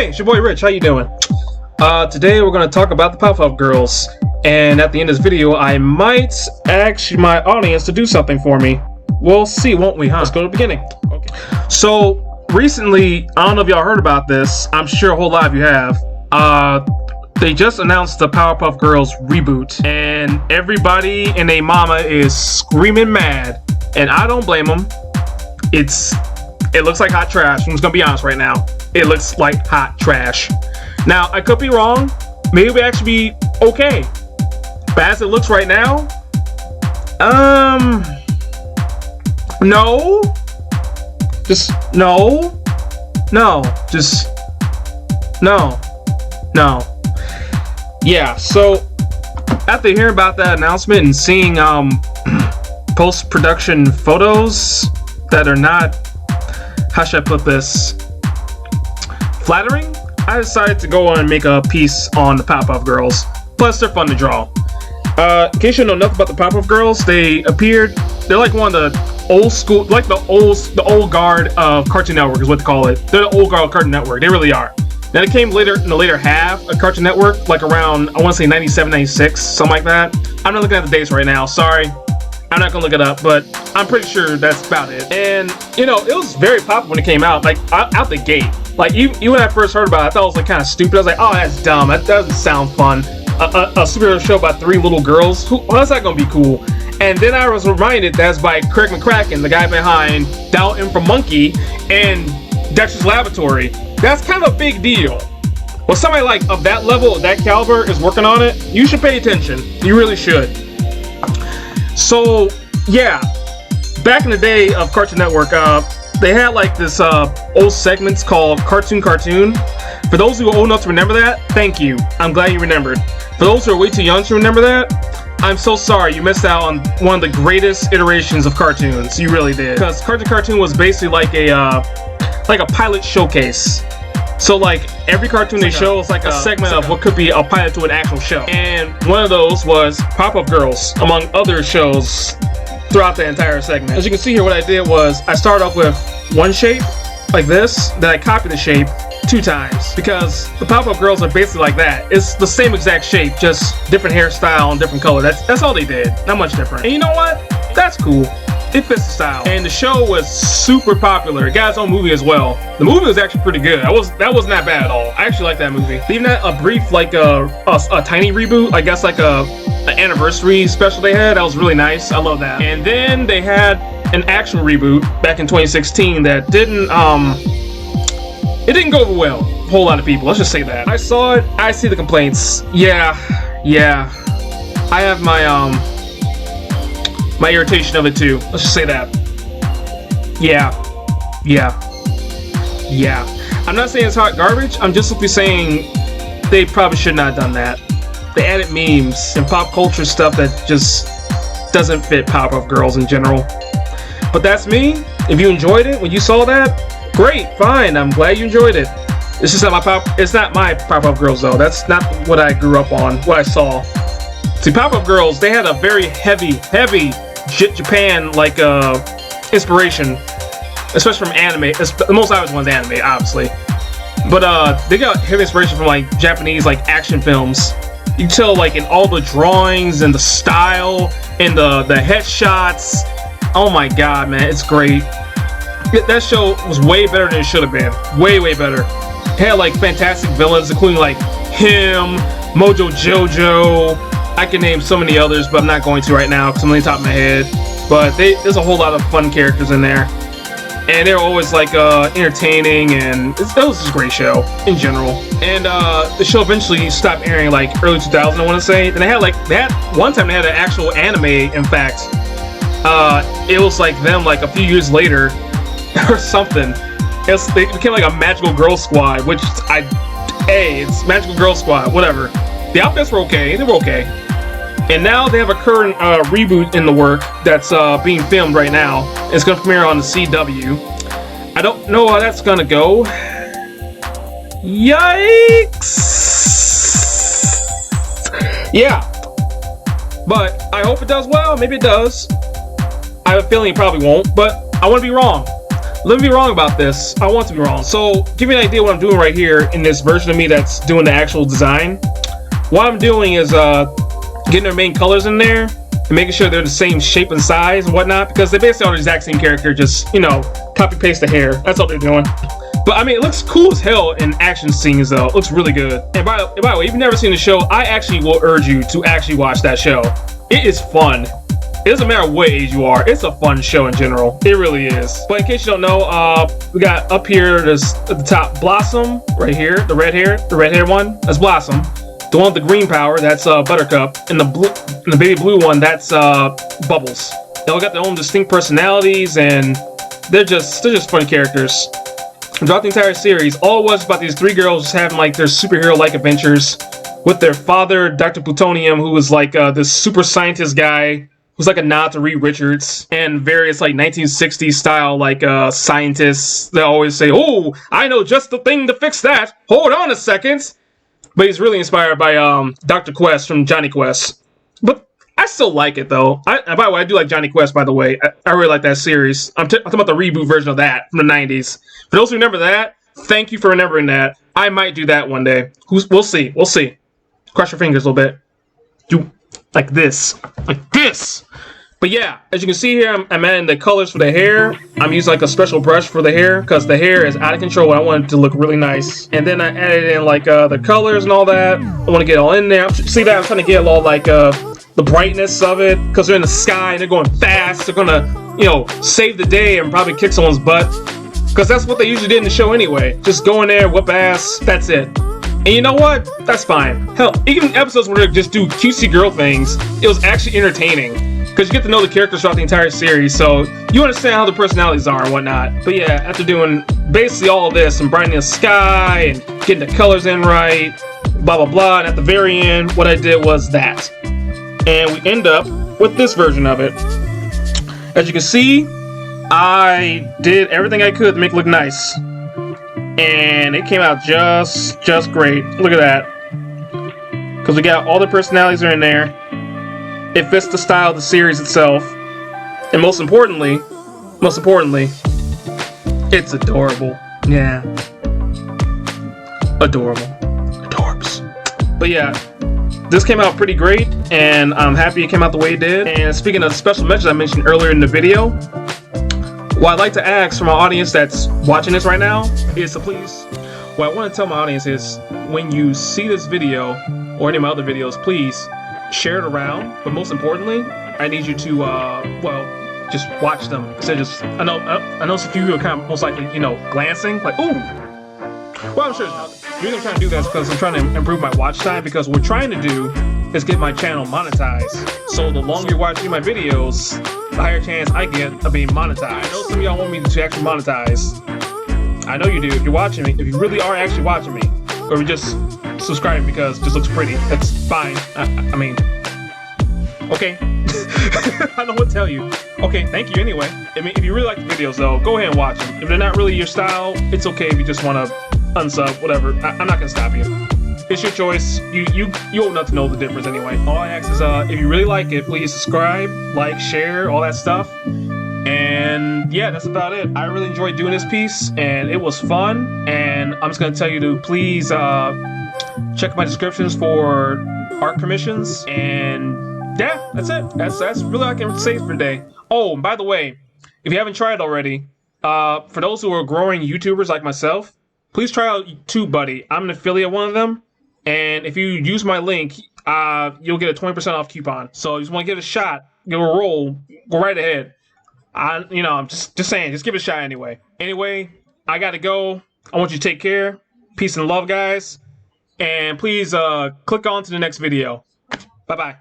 Hey, it's your boy Rich. How you doing? Today we're going to talk about the Powerpuff Girls. And at the end of this video, I might ask my audience to do something for me. We'll see, won't we, huh? Let's go to the beginning. Okay. So, recently, I don't know if y'all heard about this. I'm sure a whole lot of you have. They just announced the Powerpuff Girls reboot. And everybody and their mama is screaming mad. And I don't blame them. It looks like hot trash. I'm just gonna be honest right now. It looks like hot trash. Now, I could be wrong. Maybe it would actually be okay. But as it looks right now, no. Just no. No. Just no. No. Yeah, so after hearing about that announcement and seeing post-production photos that are not, how should I put this, flattering, I decided to go on and make a piece on the Powerpuff Girls. Plus, they're fun to draw. In case you know nothing about the Powerpuff Girls, they're like one of the old school, like the old guard of Cartoon Network is what they call it. They're the old guard of Cartoon Network. They really are. Now, they came later in the later half of Cartoon Network, like around, I want to say 97, 96, something like that. I'm not looking at the dates right now, sorry. I'm not gonna look it up, but I'm pretty sure that's about it. And, you know, it was very popular when it came out, like, out the gate. Like, even when I first heard about it, I thought it was, like, kind of stupid. I was like, oh, that's dumb. That doesn't sound fun. A superhero show about 3 little girls? How's that gonna be cool? And then I was reminded that's by Craig McCracken, the guy behind Down In From Monkey and Dexter's Laboratory. That's kind of a big deal. When somebody like of that level, of that caliber is working on it, you should pay attention. You really should. So, yeah, back in the day of Cartoon Network, they had like this old segments called Cartoon. For those who are old enough to remember that, thank you. I'm glad you remembered. For those who are way too young to remember that, I'm so sorry you missed out on one of the greatest iterations of cartoons. You really did. Because Cartoon was basically like a pilot showcase. So like every cartoon they show is like a segment of what could be a pilot to an actual show. And one of those was Powerpuff Girls, among other shows throughout the entire segment. As you can see here, what I did was I started off with one shape, like this, then I copied the shape 2 times. Because the Powerpuff Girls are basically like that. It's the same exact shape, just different hairstyle and different color. That's all they did, not much different. And you know what? That's cool. It fits the style. And the show was super popular. It got its own movie as well. The movie was actually pretty good. That wasn't that bad at all. I actually like that movie. Even that a brief, like a tiny reboot, I guess like an anniversary special they had, that was really nice. I love that. And then they had an actual reboot back in 2016 that didn't it didn't go over well. A whole lot of people. Let's just say that. I saw it. I see the complaints. Yeah. I have my irritation of it too. Let's just say that. Yeah. I'm not saying it's hot garbage. I'm just simply saying they probably should not have done that. They added memes and pop culture stuff that just doesn't fit Powerpuff Girls in general. But that's me. If you enjoyed it when you saw that, great, fine. I'm glad you enjoyed it. It's just not it's not my Powerpuff Girls though. That's not what I grew up on. What I saw. See, Powerpuff Girls, they had a very heavy Japan like inspiration, especially from anime. The most obvious one's anime, obviously, but they got heavy inspiration from like Japanese like action films. You can tell like in all the drawings and the style and the headshots. Oh my god, man, it's great. That show was way better than it should have been. Way better. It had like fantastic villains, including like him, Mojo Jojo. I can name so many others, but I'm not going to right now because I'm on the top of my head. But there's a whole lot of fun characters in there. And they're always like entertaining, and it was just a great show in general. And the show eventually stopped airing like early 2000s, I want to say. And they had one time they had an actual anime, in fact. It was like them like a few years later or something. They became like a Magical Girl Squad, which it's Magical Girl Squad, whatever. The outfits were okay, they were okay. And now they have a current reboot in the work that's being filmed right now. It's going to premiere on the CW. I don't know how that's going to go. Yikes! Yeah. But I hope it does well. Maybe it does. I have a feeling it probably won't, but I want to be wrong. let me be wrong about this. I want to be wrong. So, give you an idea what I'm doing right here in this version of me that's doing the actual design. What I'm doing is getting their main colors in there and making sure they're the same shape and size and whatnot, because they basically are the exact same character, just, you know, copy paste the hair. That's all they're doing. But I mean, it looks cool as hell in action scenes though. It looks really good. And by the way, if you've never seen the show, I actually will urge you to actually watch that show. It is fun. It doesn't matter what age you are. It's a fun show in general. It really is. But in case you don't know, we got up here, there's at the top Blossom right here, the red hair one. That's Blossom. The one with the green power, that's Buttercup, and the baby blue one, that's Bubbles. They all got their own distinct personalities, and they're just fun characters. Throughout the entire series, all it was about these three girls just having like their superhero-like adventures with their father, Dr. Plutonium, who was like this super scientist guy, who's like a nod to Reed Richards, and various like 1960s style like scientists that always say, "Oh, I know just the thing to fix that. Hold on a second." But he's really inspired by Dr. Quest from Johnny Quest. But I still like it though. By the way, I do like Johnny Quest. By the way, I really like that series. I'm talking about the reboot version of that from the 90s. For those who remember that, thank you for remembering that. I might do that one day. We'll see. We'll see. Cross your fingers a little bit. Do like this. But yeah, as you can see here, I'm adding the colors for the hair. I'm using like a special brush for the hair because the hair is out of control. I want it to look really nice. And then I added in like the colors and all that. I want to get it all in there. See that? I'm trying to get all like the brightness of it because they're in the sky and they're going fast. They're gonna, you know, save the day and probably kick someone's butt. Because that's what they usually did in the show anyway. Just go in there, whoop ass, that's it. And you know what? That's fine. Hell, even episodes where they just do cutesy girl things, it was actually entertaining. Because you get to know the characters throughout the entire series, so you understand how the personalities are and whatnot. But yeah, after doing basically all of this and brightening the sky and getting the colors in right, blah blah blah, and at the very end, what I did was that. And we end up with this version of it. As you can see, I did everything I could to make it look nice. And it came out just great. Look at that. Because we got all the personalities are in there. It fits the style of the series itself. And most importantly, it's adorable. Yeah. Adorable. Adorbs. But yeah, this came out pretty great, and I'm happy it came out the way it did. And speaking of the special mentions I mentioned earlier in the video, what I'd like to ask from my audience that's watching this right now is to please, what I want to tell my audience is, when you see this video or any of my other videos, please share it around. But most importantly, I need you to, well, just watch them. Instead of just, I know some few are kind of most likely, you know, glancing, like, ooh. Well, I'm sure the reason I'm trying to do that is because I'm trying to improve my watch time, because what we're trying to do is get my channel monetized. So the longer you're watching my videos, the higher chance I get of being monetized. I know some of y'all want me to actually monetize. I know you do. If you're watching me, if you really are actually watching me, or you're just subscribing because it just looks pretty, that's fine. I mean, okay. I don't know what to tell you. Okay, thank you anyway. I mean, if you really like the videos though, go ahead and watch them. If they're not really your style, it's okay if you just want to unsub, whatever. I'm not gonna stop you. It's your choice. You old enough to know the difference anyway. All I ask is if you really like it, please subscribe, like, share, all that stuff. And yeah, that's about it. I really enjoyed doing this piece, and it was fun. And I'm just gonna tell you to please check my descriptions for art permissions. And yeah, that's it. That's really all I can say for today. Oh, and by the way, if you haven't tried already, for those who are growing YouTubers like myself, please try out TubeBuddy. I'm an affiliate of one of them, and if you use my link, you'll get a 20% off coupon. So you just want to give it a shot, give it a roll, go right ahead. I'm just saying, just give it a shot anyway. Anyway, I gotta go. I want you to take care. Peace and love, guys. And please click on to the next video. Bye-bye.